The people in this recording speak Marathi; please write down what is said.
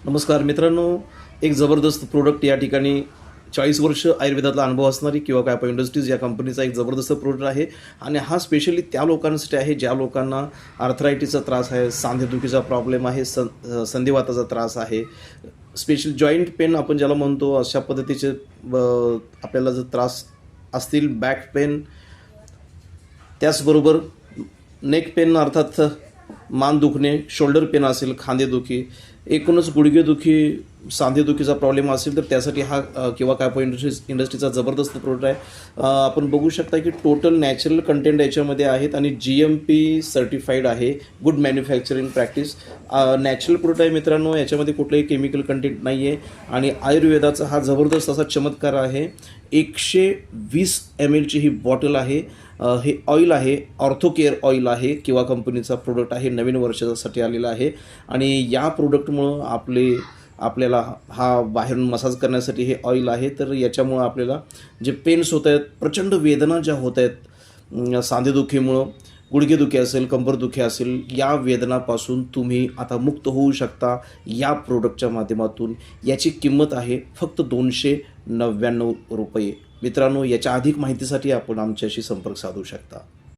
नमस्कार मित्रांनो, एक जबरदस्त प्रोडक्ट या ठिकाणी 40 वर्ष आयुर्वेदातला अनुभव असणारी किंवा काय इंडस्ट्रीज या कंपनीचा एक जबरदस्त प्रोडक्ट आहे आणि हा स्पेशली त्या लोकांसाठी आहे ज्या लोकांना आर्थरायटिसचा त्रास आहे, सांधेदुखीचा प्रॉब्लेम आहे, संधिवाताचा त्रास आहे, स्पेशल जॉईंट पेन आपण ज्याला म्हणतो अशा पद्धतीचे आपल्याला जर त्रास असतील, बॅक पेन, त्याचबरोबर नेक पेन अर्थात मान दुखणे, शोल्डर पेन असेल, खांदेदुखी, एकूणच गुडघेदुखी, सांधेदुखीचा प्रॉब्लेम असेल तर त्यासाठी हा किंवा काय इंडस्ट्रीचा जबरदस्त प्रोडक्ट आहे। आपण बघू शकता की टोटल नॅचरल कंटेंट याच्यामध्ये आहेत आणि GMP सर्टिफाईड आहे, good manufacturing practice, natural product आहे मित्रांनो। याच्यामध्ये कुठलंही केमिकल कंटेंट नाही आहे आणि आयुर्वेदाचा हा जबरदस्त असा चमत्कार आहे। 120 ml ची ही बॉटल आहे। हे ऑइल आहे, ऑर्थोकेअर ऑइल आहे किंवा कंपनीचा प्रोडक्ट आहे, नवीन वर्षासाठी आलेला आहे आणि या प्रोडक्टमुळं आपल्याला हा बाहेरून मसाज करण्यासाठी हे ऑइल आहे। तर याच्यामुळं आपल्याला जे पेन्स होत आहेत, प्रचंड वेदना ज्या होत आहेत सांधेदुखीमुळं, गुडघेदुखी असेल, कंबरदुखी असेल, या वेदनापासून तुम्ही आता मुक्त होऊ शकता या प्रोडक्टच्या माध्यमातून। याची किंमत आहे फक्त ₹299 मित्रांनो। याच्या अधिक माहितीसाठी आपण आमच्याशी संपर्क साधू शकता।